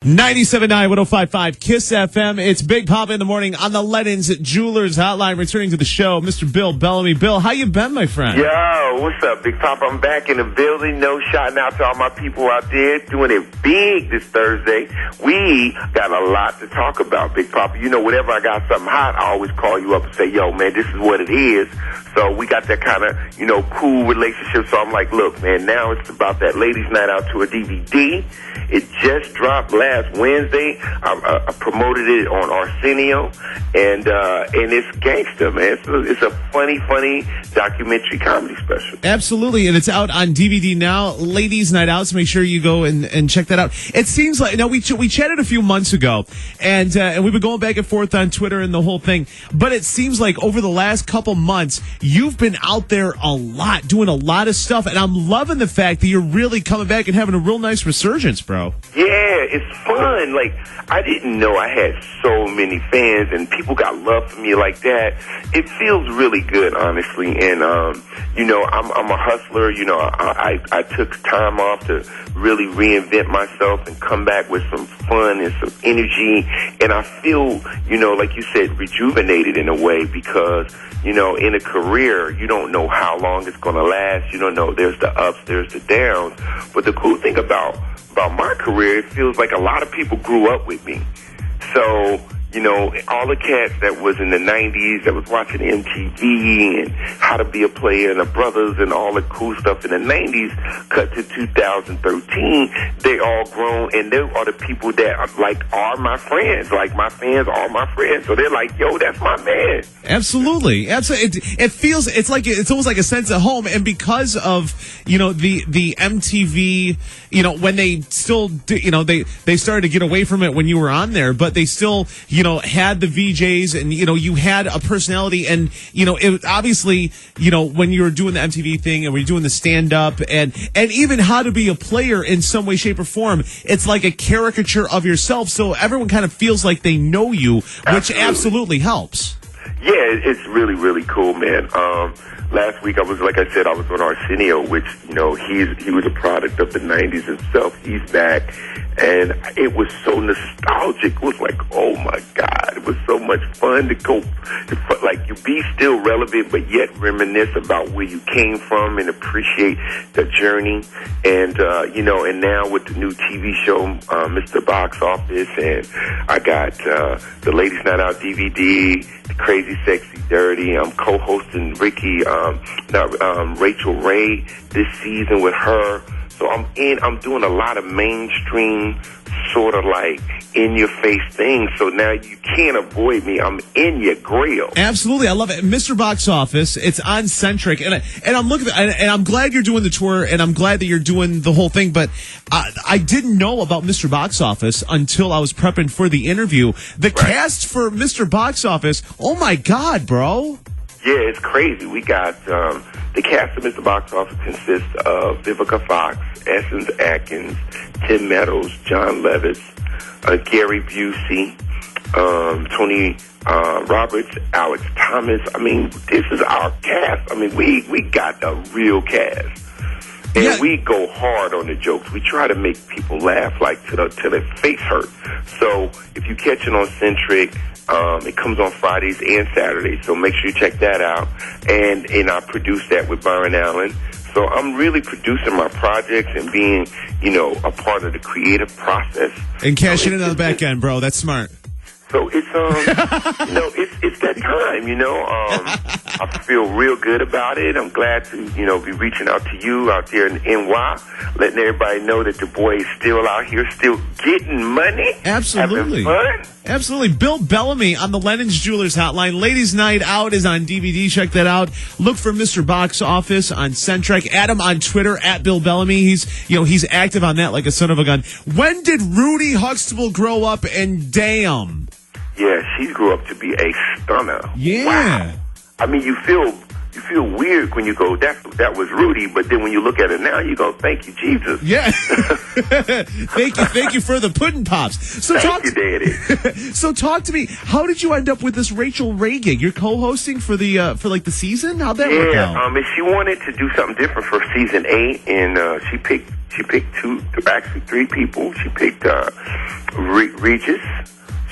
97.9, 105.5 KISS FM. It's Big Poppa in the morning on the Lennon's Jewelers Hotline. Returning to the show, Mr. Bill Bellamy. Bill, how you been, my friend? Yo, what's up, Big Poppa? I'm back in the building. No, shouting out to all my people out there doing it big this Thursday. We got a lot to talk about, Big Poppa. You know, whenever I got something hot, I always call you up and say, yo, man, this is what it is. So we got that kind of, cool relationship. So I'm like, look, man, now it's about that ladies' night out to a DVD. It just dropped last Wednesday. I promoted it on Arsenio, and it's gangster, man. It's a funny documentary comedy special. Absolutely, and it's out on DVD now. Ladies' Night Out, so make sure you go and check that out. It seems like we chatted a few months ago, and we've been going back and forth on Twitter and the whole thing. But it seems like over the last couple months, you've been out there a lot, doing a lot of stuff, and I'm loving the fact that you're really coming back and having a real nice resurgence, bro. Yeah, it's fun. Like, I didn't know I had so many fans and people got love for me like that. It feels really good, honestly. And, I'm a hustler. I took time off to really reinvent myself and come back with some fun and some energy. And I feel, like you said, rejuvenated in a way because, in a career, you don't know how long it's going to last. You don't know. There's the ups, there's the downs. But the cool thing about my career, it feels like a lot of people grew up with me. So, all the cats that was in the 90s that was watching MTV and How to Be a Player and the Brothers and all the cool stuff in the 90s, cut to 2013, they all grown, and they are the people that are my friends. Like, my fans are my friends. So they're like, yo, that's my man. Absolutely. It feels, it's almost like a sense of home. And because of, the MTV, when they still, they started to get away from it when you were on there, but they still, had the VJs and, you had a personality and, it obviously, when you were doing the MTV thing and when you're doing the stand up and even How to Be a Player in some way, shape or form, it's like a caricature of yourself. So everyone kind of feels like they know you, which absolutely helps. Yeah, it's really, really cool, man. Last week I was on Arsenio, which, he was a product of the 90s himself. He's back. And it was so nostalgic. It was like, oh my God, it was so much fun to go, you be still relevant, but yet reminisce about where you came from and appreciate the journey. And, and now with the new TV show, Mr. Box Office, and I got the Ladies Night Out DVD, the Crazy Sexy Dirty. I'm co-hosting Rachel Ray this season with her. So I'm doing a lot of mainstream sort of like in-your-face things. So now you can't avoid me. I'm in your grill. Absolutely. I love it. Mr. Box Office, it's on Centric. And I'm looking at, and I'm glad you're doing the tour and I'm glad that you're doing the whole thing. But I didn't know about Mr. Box Office until I was prepping for the interview. The cast for Mr. Box Office, oh my God, bro. Yeah, it's crazy. We got the cast of Mr. Box Office consists of Vivica Fox, Essence Atkins, Tim Meadows, John Levis, Gary Busey, Tony Roberts, Alex Thomas. I mean, this is our cast. I mean, we got a real cast. And we go hard on the jokes. We try to make people laugh till their face hurt. So if you catch it on Centric, it comes on Fridays and Saturdays, so make sure you check that out. And I produce that with Byron Allen. So I'm really producing my projects and being, a part of the creative process. And cashing in on the back end, bro. That's smart. So it's it's that time, I feel real good about it. I'm glad to, be reaching out to you out there in NY, letting everybody know that the boy is still out here, still getting money. Absolutely. Having fun. Absolutely. Bill Bellamy on the Lennon's Jewelers Hotline. Ladies' Night Out is on DVD. Check that out. Look for Mr. Box Office on Centric. Add him on Twitter at Bill Bellamy. He's active on that like a son of a gun. When did Rudy Huxtable grow up and damn? Yeah, she grew up to be a stunner. Yeah. Wow. I mean, you feel weird when you go, that was Rudy, but then when you look at it now, you go, thank you, Jesus. Yeah. Thank you for the pudding pops. So thank you, Daddy. So talk to me. How did you end up with this Rachel Ray gig? You're co-hosting for the season? How'd that work out? And she wanted to do something different for season 8, and she picked three people. She picked Regis.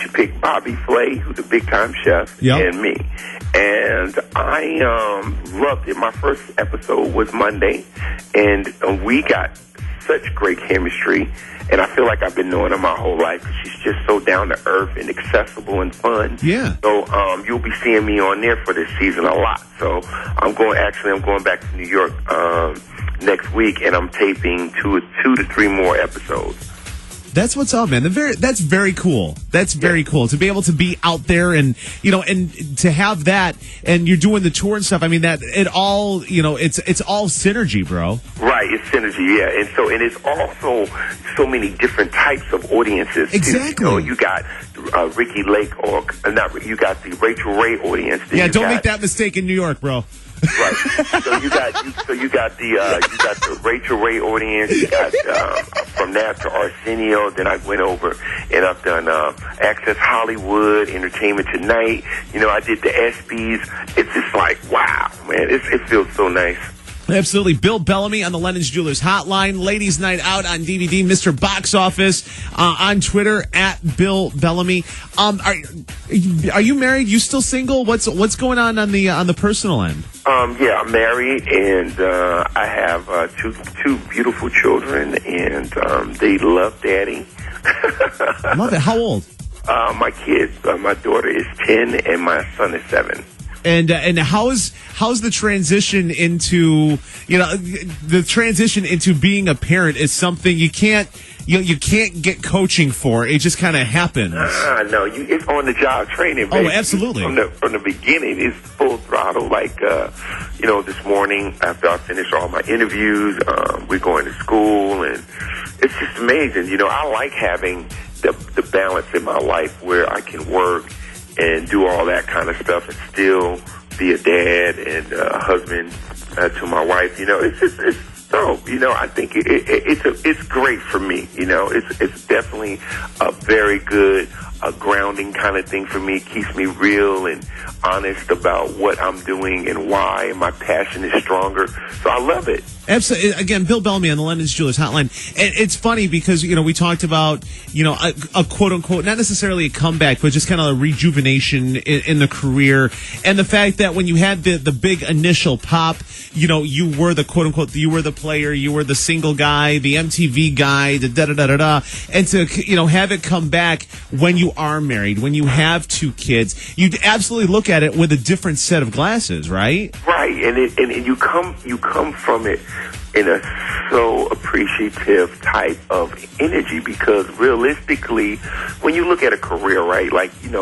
She picked Bobby Flay, who's a big-time chef, and me. And I loved it. My first episode was Monday, and we got such great chemistry. And I feel like I've been knowing her my whole life. She's just so down to earth and accessible and fun. Yeah. So you'll be seeing me on there for this season a lot. So I'm going back to New York next week, and I'm taping two to three more episodes. That's what's up, man. That's very cool. That's very cool to be able to be out there and, and to have that, and you're doing the tour and stuff. I mean, that it all, it's all synergy, bro. Right. It's synergy. Yeah. And it's also so many different types of audiences. Exactly. You got Ricky Lake you got the Rachel Ray audience. Don't make that mistake in New York, bro. Right. So you got the Rachel Ray audience. You got from that to Arsenio. Then I went over and I've done Access Hollywood, Entertainment Tonight. I did the ESPYs. It's just like, wow, man. It feels so nice. Absolutely. Bill Bellamy on the Lennon's Jewelers Hotline. Ladies Night Out on DVD. Mr. Box Office on Twitter at Bill Bellamy. Are you married? You still single? What's going on the personal end? Yeah, I'm married, and I have two beautiful children, and they love Daddy. I love it. How old? My kids. My daughter is 10, and my son is 7. And how's the transition into being a parent is something you can't get coaching for. It just kind of happens. No, it's on the job training. Baby. Oh, absolutely. From the beginning, it's full throttle. Like this morning after I finish all my interviews, we're going to school, and it's just amazing. I like having the balance in my life where I can work and do all that kind of stuff and still be a dad and a husband to my wife. It's dope. I think it's great for me. It's definitely a very good, grounding kind of thing for me. It keeps me real and honest about what I'm doing and why, and my passion is stronger. So I love it. Absolutely. Again, Bill Bellamy on the Lennon's Jewelers Hotline. And it's funny because, we talked about, a quote unquote, not necessarily a comeback, but just kind of a rejuvenation in the career. And the fact that when you had the big initial pop, you were the quote unquote, you were the player, you were the single guy, the MTV guy, the da-da-da-da-da. And to, have it come back when you are married, when you have 2 kids, you absolutely look at it with a different set of glasses, right? Right. And you come from it in a so appreciative type of energy, because realistically, when you look at a career, right, like, when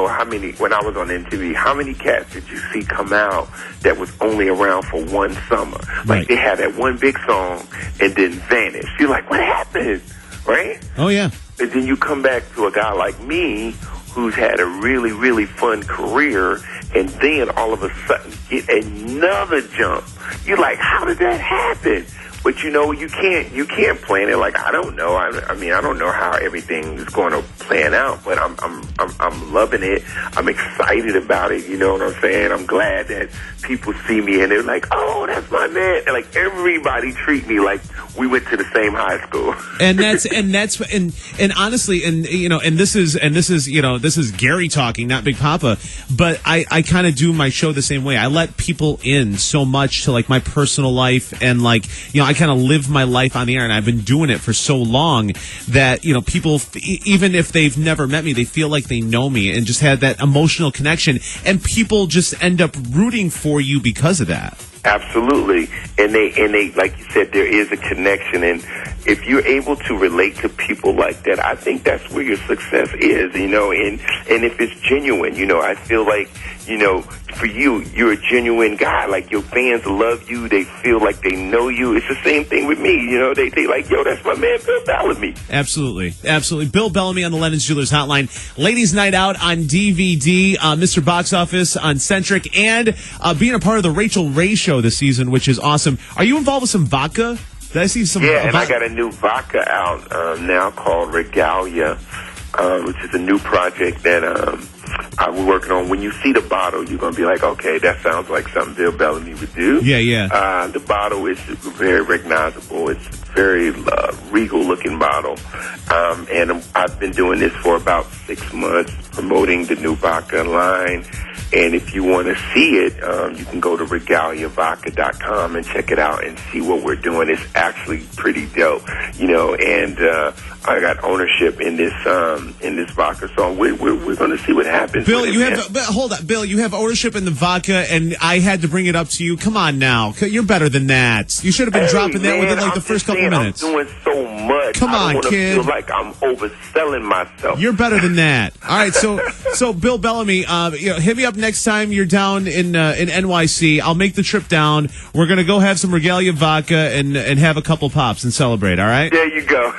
I was on MTV, how many cats did you see come out that was only around for one summer? Like, right. They had that one big song and then vanish. You're like, what happened? Right? Oh, yeah. And then you come back to a guy like me who's had a really, really fun career, and then all of a sudden get another jump. You're like, how did that happen? But you can't plan it. Like, I don't know. I mean, I don't know how everything is going to plan out, but I'm loving it. I'm excited about it. You know what I'm saying? I'm glad that people see me and they're like, oh, that's my man. And like, everybody treat me like we went to the same high school. And honestly, this is Gary talking, not Big Poppa, but I kind of do my show the same way. I let people in so much to like my personal life, and like, I kind of live my life on the air, and I've been doing it for so long that, people, even if they've never met me, they feel like they know me and just had that emotional connection, and people just end up rooting for you because of that. Absolutely. And they, like you said, there is a connection. And if you're able to relate to people like that, I think that's where your success is, and if it's genuine, I feel like, for you, you're a genuine guy. Like, your fans love you. They feel like they know you. It's the same thing with me. They like, yo, that's my man, Bill Bellamy. Absolutely. Absolutely. Bill Bellamy on the Lennon's Jewelers Hotline. Ladies Night Out on DVD, Mr. Box Office on Centric, and being a part of the Rachel Ray Show this season, which is awesome. Are you involved with some vodka? Did I see some? Yeah, and I got a new vodka out now called Regalia, which is a new project that we're working on. When you see the bottle, you're going to be like, okay, that sounds like something Bill Bellamy would do. Yeah, yeah. The bottle is very recognizable. It's very regal-looking bottle. And I've been doing this for about 6 months, promoting the new vodka line. And if you want to see it, you can go to regaliavodka.com and check it out and see what we're doing. It's actually pretty dope, and I got ownership in this vodka, so we're going to see what happens. Bill, hold on. Bill, you have ownership in the vodka, and I had to bring it up to you. Come on now. You're better than that. You should have been dropping that within the first couple minutes. I'm doing so much. Come on, kid. I feel like I'm overselling myself. You're better than that. All right, so Bill Bellamy, hit me up next time you're down in NYC. I'll make the trip down. We're going to go have some Regalia vodka and have a couple pops and celebrate, all right? There you go.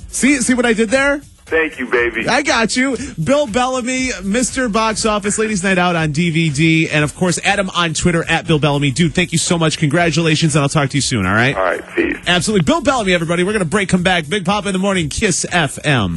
See what I did there? Thank you, baby. I got you. Bill Bellamy, Mr. Box Office, Ladies Night Out on DVD, and, of course, Adam on Twitter, at Bill Bellamy. Dude, thank you so much. Congratulations, and I'll talk to you soon, all right? All right, peace. Absolutely. Bill Bellamy, everybody. We're going to break, come back. Big Poppa in the morning, Kiss FM.